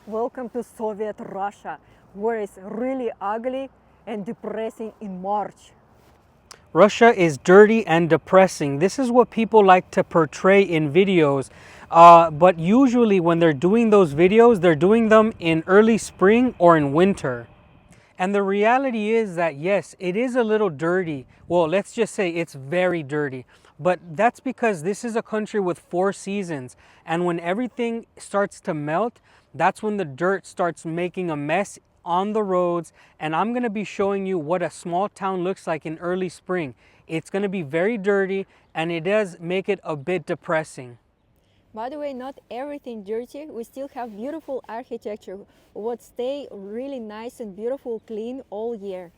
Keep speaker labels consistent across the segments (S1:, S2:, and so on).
S1: Welcome to Soviet Russia, where it's really ugly and depressing in March.
S2: Russia is dirty and depressing. This is what people like to portray in videos. But usually when they're doing those videos, they're doing them in early spring or in winter. And the reality is that yes, it is a little dirty. Well, let's just say it's very dirty. But that's because this is a country with 4 seasons. And when everything starts to melt, that's when the dirt starts making a mess on the roads. And I'm going to be showing you what a small town looks like in early spring. It's going to be very dirty, and it does make it a bit depressing.
S1: By the way, not everything dirty. We still have beautiful architecture, what stay really nice and beautiful, clean all year.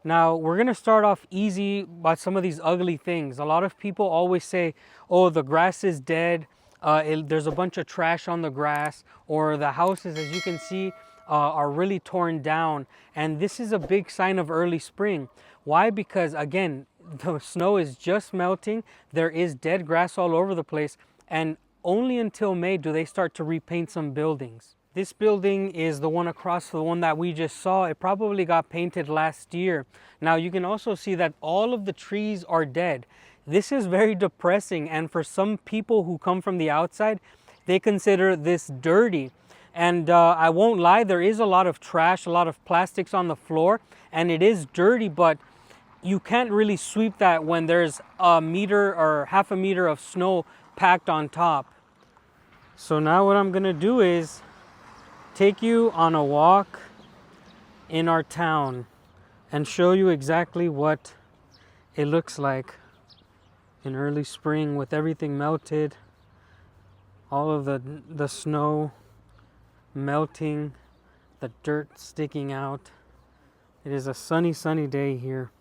S2: Now, we're going to start off easy by some of these ugly things. A lot of people always say, oh, the grass is dead, there's a bunch of trash on the grass, or the houses, as you can see, are really torn down. And this is a big sign of early spring. Why? Because, again, the snow is just melting, there is dead grass all over the place, and only until May do they start to repaint some buildings. This building is the one across the one that we just saw. It probably got painted last year. Now you can also see that all of the trees are dead. This is very depressing, and for some people who come from the outside, they consider this dirty. And I won't lie, there is a lot of trash, a lot of plastics on the floor, and it is dirty, but you can't really sweep that when there's a meter or half a meter of snow packed on top. So now what I'm gonna do is take you on a walk in our town and show you exactly what it looks like in early spring with everything melted, all of the snow melting, the dirt sticking out. It is a sunny day here,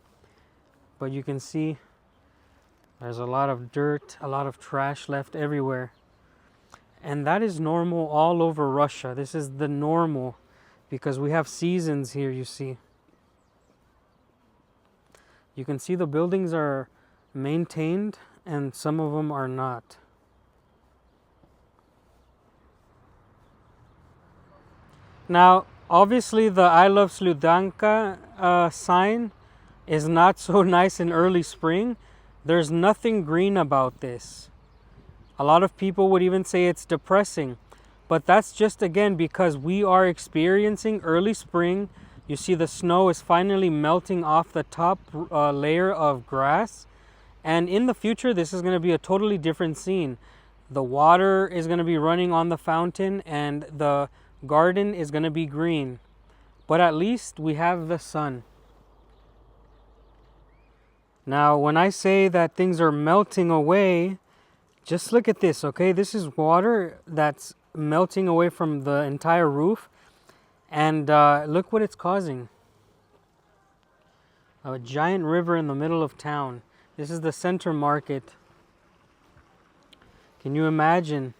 S2: but you can see there's a lot of dirt, a lot of trash left everywhere. And that is normal all over Russia. This is the normal because we have seasons here, you see. You can see the buildings are maintained and some of them are not. Now, obviously the I love Sludanka sign is not so nice in early spring. There's nothing green about this. A lot of people would even say it's depressing, but that's just again because we are experiencing early spring. You see the snow is finally melting off the top layer of grass, and in the future this is going to be a totally different scene. The water is going to be running on the fountain and the garden is going to be green, but at least we have the sun. Now when I say that things are melting away, just look at this, okay? This is water that's melting away from the entire roof. And look what it's causing. A giant river in the middle of town. This is the center market. Can you imagine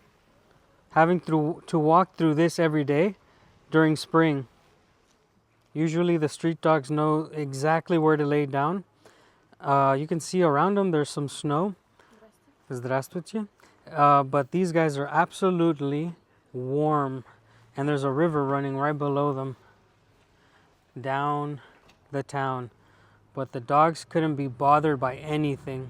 S2: having to walk through this every day during spring? Usually the street dogs know exactly where to lay down. You can see around them there's some snow. Здравствуйте. But these guys are absolutely warm, and there's a river running right below them down the town, but the dogs couldn't be bothered by anything.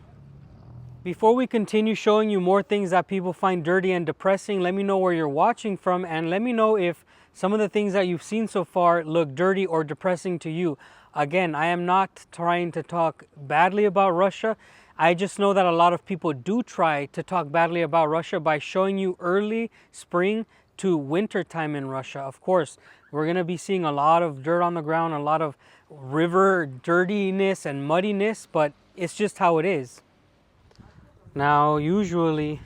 S2: Before we continue showing you more things that people find dirty and depressing, let me know where you're watching from, and let me know if some of the things that you've seen so far look dirty or depressing to you. Again, I am not trying to talk badly about Russia. I just know that a lot of people do try to talk badly about Russia by showing you early spring to winter time in Russia. Of course, we're going to be seeing a lot of dirt on the ground, a lot of river dirtiness and muddiness, but it's just how it is. Now, usually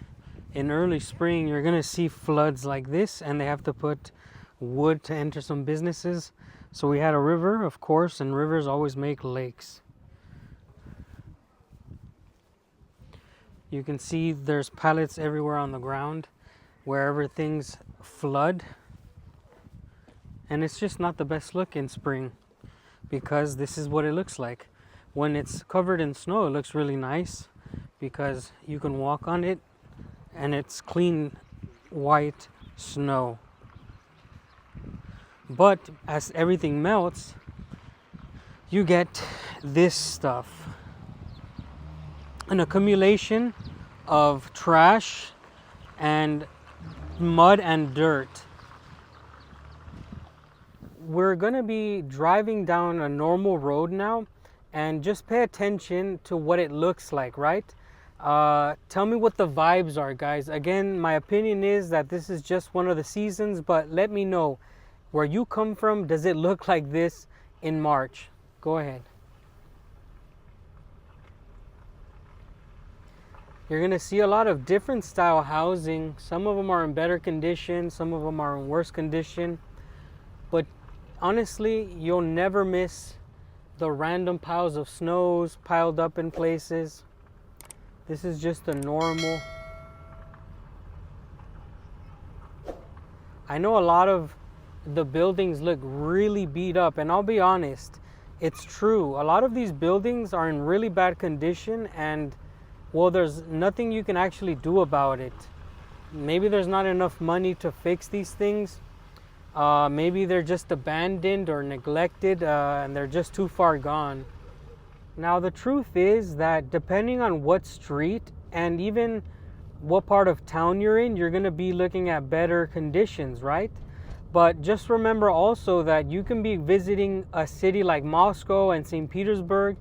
S2: in early spring, you're going to see floods like this, and they have to put wood to enter some businesses. So we had a river, of course, and rivers always make lakes. You can see there's pallets everywhere on the ground wherever things flood. And it's just not the best look in spring because this is what it looks like. When it's covered in snow, it looks really nice because you can walk on it and it's clean white snow. But as everything melts, you get this stuff, an accumulation of trash and mud and dirt. We're gonna be driving down a normal road now, and just pay attention to what it looks like, right? Tell me what the vibes are, guys. Again, my opinion is that this is just one of the seasons, but let me know where you come from. Does it look like this in March? Go ahead. You're gonna see a lot of different style housing. Some of them are in better condition, some of them are in worse condition. But honestly, you'll never miss the random piles of snows piled up in places. This is just a normal. I know a lot of the buildings look really beat up, and I'll be honest, it's true. A lot of these buildings are in really bad condition, and well, there's nothing you can actually do about it. Maybe there's not enough money to fix these things. Maybe they're just abandoned or neglected, and they're just too far gone. Now, the truth is that depending on what street and even what part of town you're in, you're going to be looking at better conditions, right? But just remember also that you can be visiting a city like Moscow and St. Petersburg,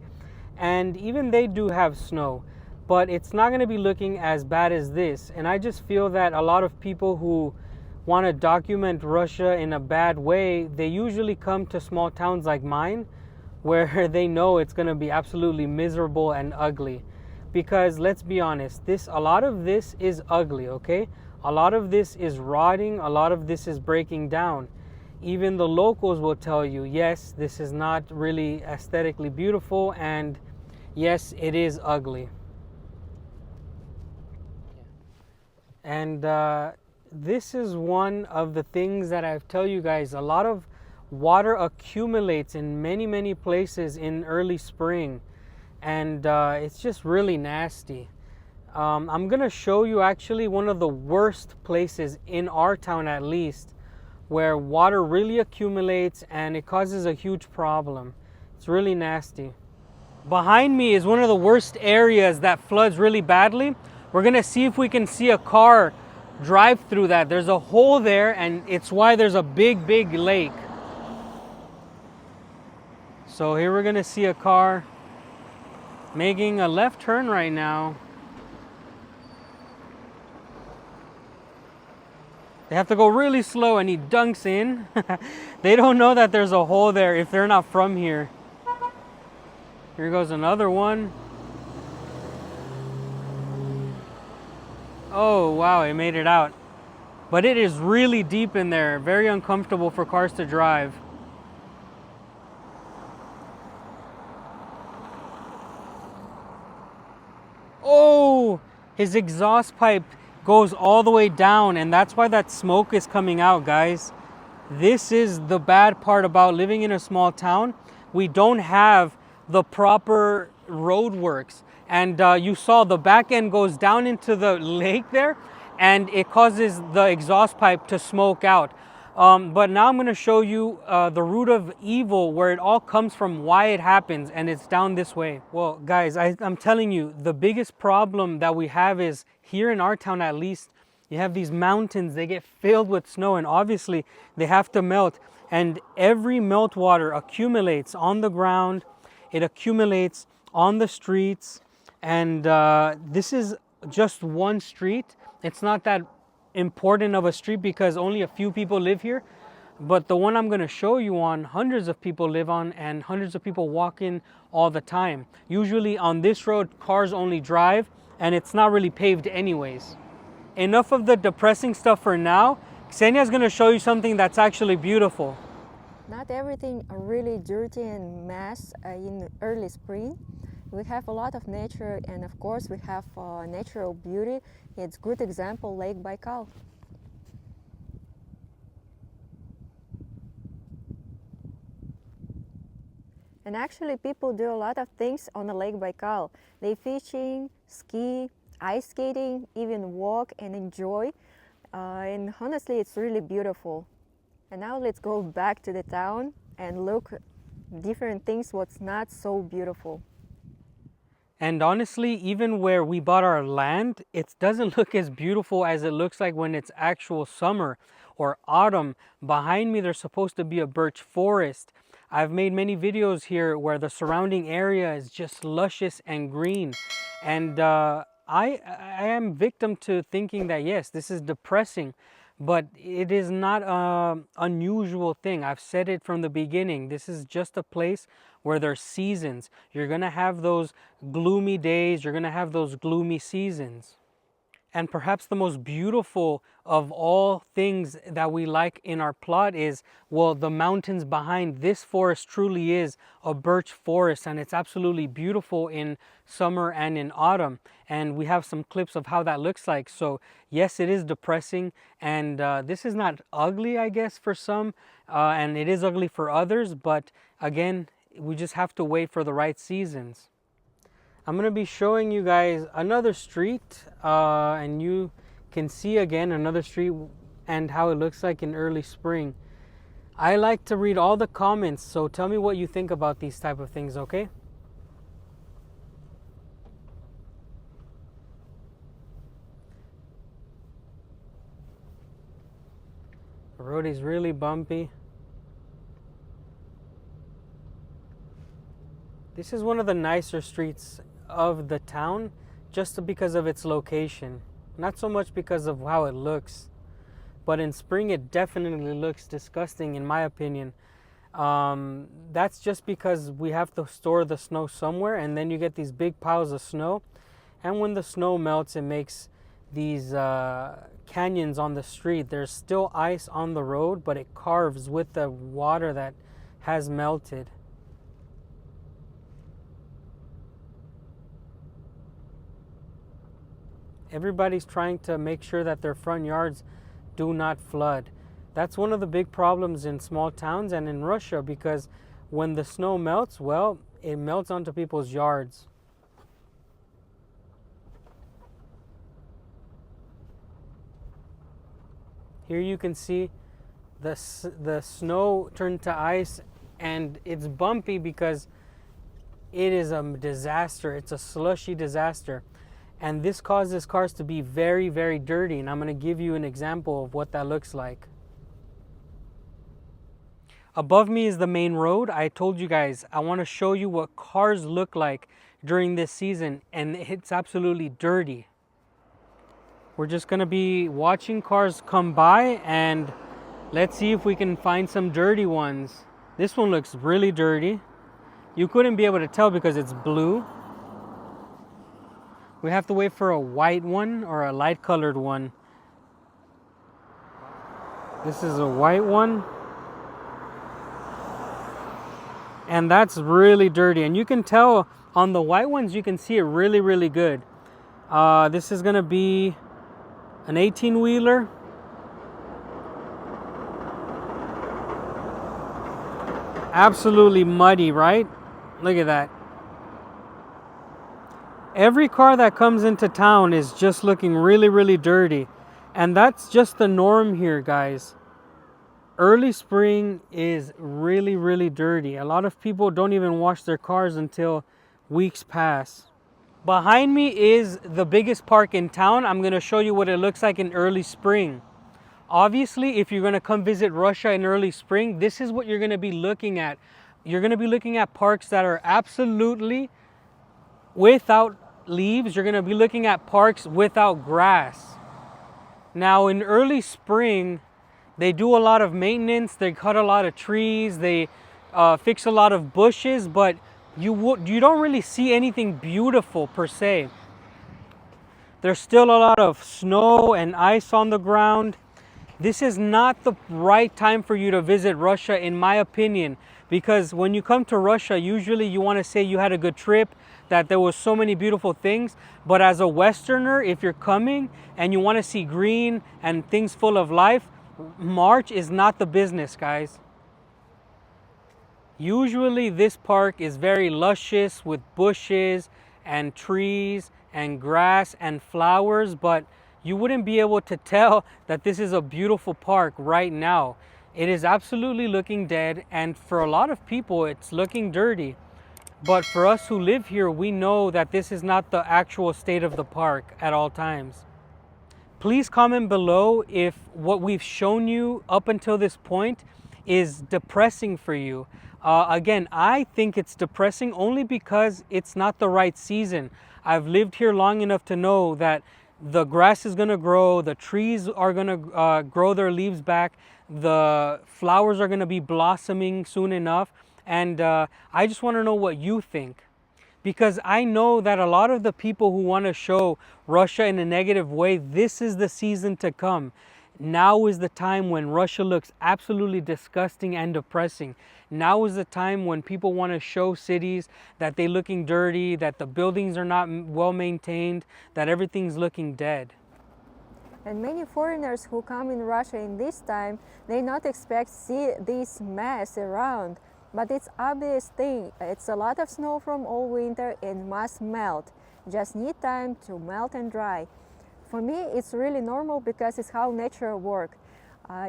S2: and even they do have snow, but it's not going to be looking as bad as this. And I just feel that a lot of people who want to document Russia in a bad way, they usually come to small towns like mine, where they know it's going to be absolutely miserable and ugly. Because let's be honest, a lot of this is ugly, okay? A lot of this is rotting, a lot of this is breaking down. Even the locals will tell you, yes, this is not really aesthetically beautiful, and yes, it is ugly. And this is one of the things that I tell you guys, a lot of water accumulates in many places in early spring, and it's just really nasty. I'm gonna show you actually one of the worst places in our town, at least, where water really accumulates and it causes a huge problem. It's really nasty. Behind me is one of the worst areas that floods really badly. We're gonna see if we can see a car drive through that. There's a hole there, and it's why there's a big lake. So here we're gonna see a car making a left turn right now. They have to go really slow, and he dunks in. They don't know that there's a hole there if they're not from here. Here goes another one. Oh wow, it made it out. But it is really deep in there, very uncomfortable for cars to drive. Oh, his exhaust pipe goes all the way down, and that's why that smoke is coming out, guys. This is the bad part about living in a small town. We don't have the proper road works, and you saw the back end goes down into the lake there, and it causes the exhaust pipe to smoke out. But now I'm going to show you the root of evil, where it all comes from, why it happens, and it's down this way. Well, guys, I'm telling you, the biggest problem that we have is here in our town, at least, you have these mountains, they get filled with snow, and obviously they have to melt, and every meltwater accumulates on the ground, it accumulates on the streets, and this is just one street. It's not that important of a street because only a few people live here, but the one I'm going to show you on, hundreds of people live on, and hundreds of people walk in all the time. Usually on this road, cars only drive, and it's not really paved anyways. Enough of the depressing stuff for now. Ksenia's going to show you something that's actually beautiful.
S1: Not everything really dirty and mess in early spring. We have a lot of nature, and of course we have natural beauty. It's good example, Lake Baikal. And actually people do a lot of things on the Lake Baikal. They fishing, ski, ice skating, even walk and enjoy. And honestly, it's really beautiful. And now let's go back to the town and look different things what's not so beautiful.
S2: And honestly, even where we bought our land, it doesn't look as beautiful as it looks like when it's actual summer or autumn. Behind me, there's supposed to be a birch forest. I've made many videos here where the surrounding area is just luscious and green. And I am victim to thinking that, yes, this is depressing, but it is not an unusual thing. I've said it from the beginning. This is just a place where there's seasons. You're going to have those gloomy days. You're going to have those gloomy seasons. And perhaps the most beautiful of all things that we like in our plot is, well, the mountains behind this forest truly is a birch forest, and it's absolutely beautiful in summer and in autumn. And we have some clips of how that looks like. So yes, it is depressing, and this is not ugly, I guess, for some, and it is ugly for others, but again, we just have to wait for the right seasons. I'm going to be showing you guys another street, and you can see again another street and how it looks like in early spring. I like to read all the comments, so tell me what you think about these type of things, okay? The road is really bumpy. This is one of the nicer streets of the town just because of its location. Not so much because of how it looks, but in spring it definitely looks disgusting in my opinion. That's just because we have to store the snow somewhere, and then you get these big piles of snow, and when the snow melts it makes these canyons on the street. There's still ice on the road, but it carves with the water that has melted. Everybody's trying to make sure that their front yards do not flood. That's one of the big problems in small towns and in Russia, because when the snow melts, well, it melts onto people's yards. Here you can see the snow turned to ice, and it's bumpy because it is a disaster. It's a slushy disaster. And this causes cars to be very, very dirty. And I'm going to give you an example of what that looks like. Above me is the main road. I told you guys, I want to show you what cars look like during this season. And it's absolutely dirty. We're just going to be watching cars come by, and let's see if we can find some dirty ones. This one looks really dirty. You couldn't be able to tell because it's blue. We have to wait for a white one or a light colored one. This is a white one. And that's really dirty. And you can tell on the white ones, you can see it really, really good. This is going to be an 18-wheeler. Absolutely muddy, right? Look at that. Every car that comes into town is just looking really, really dirty. And that's just the norm here, guys. Early spring is really, really dirty. A lot of people don't even wash their cars until weeks pass. Behind me is the biggest park in town. I'm going to show you what it looks like in early spring. Obviously, if you're going to come visit Russia in early spring, this is what you're going to be looking at. You're going to be looking at parks that are absolutely without leaves. You're going to be looking at parks without grass. Now in early spring, they do a lot of maintenance. They cut a lot of trees. They fix a lot of bushes, but you don't really see anything beautiful per se. There's still a lot of snow and ice on the ground. This is not the right time for you to visit Russia, in my opinion, because when you come to Russia, usually you want to say you had a good trip, that there was so many beautiful things. But as a Westerner, if you're coming and you want to see green and things full of life, March is not the business, guys. Usually this park is very luscious with bushes and trees and grass and flowers, but you wouldn't be able to tell that this is a beautiful park right now. It is absolutely looking dead, and for a lot of people, it's looking dirty. But for us who live here, we know that this is not the actual state of the park at all times. Please comment below if what we've shown you up until this point is depressing for you. Again, I think it's depressing only because it's not the right season. I've lived here long enough to know that the grass is gonna grow, the trees are gonna grow their leaves back, the flowers are gonna be blossoming soon enough, and I just wanna know what you think. Because I know that a lot of the people who want to show Russia in a negative way, this is the season to come. Now is the time when Russia looks absolutely disgusting and depressing. Now is the time when people want to show cities that they're looking dirty, that the buildings are not well maintained, that everything's looking dead.
S1: And many foreigners who come in Russia in this time, they not expect see this mess around. But it's obvious thing. It's a lot of snow from all winter and must melt. Just need time to melt and dry. For me, it's really normal because it's how nature works.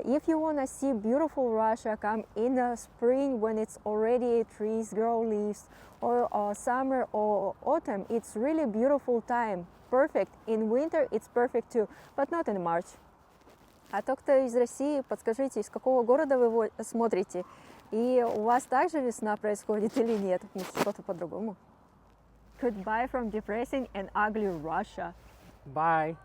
S1: If you want to see beautiful Russia, come in the spring when it's already trees grow leaves, or summer or autumn. It's really beautiful time. Perfect. In winter it's perfect too, but not in March. А тот, кто из России, подскажите, из какого города вы смотрите? И у вас также весна происходит или нет? Что-то по-другому. Goodbye from depressing and ugly Russia.
S2: Bye.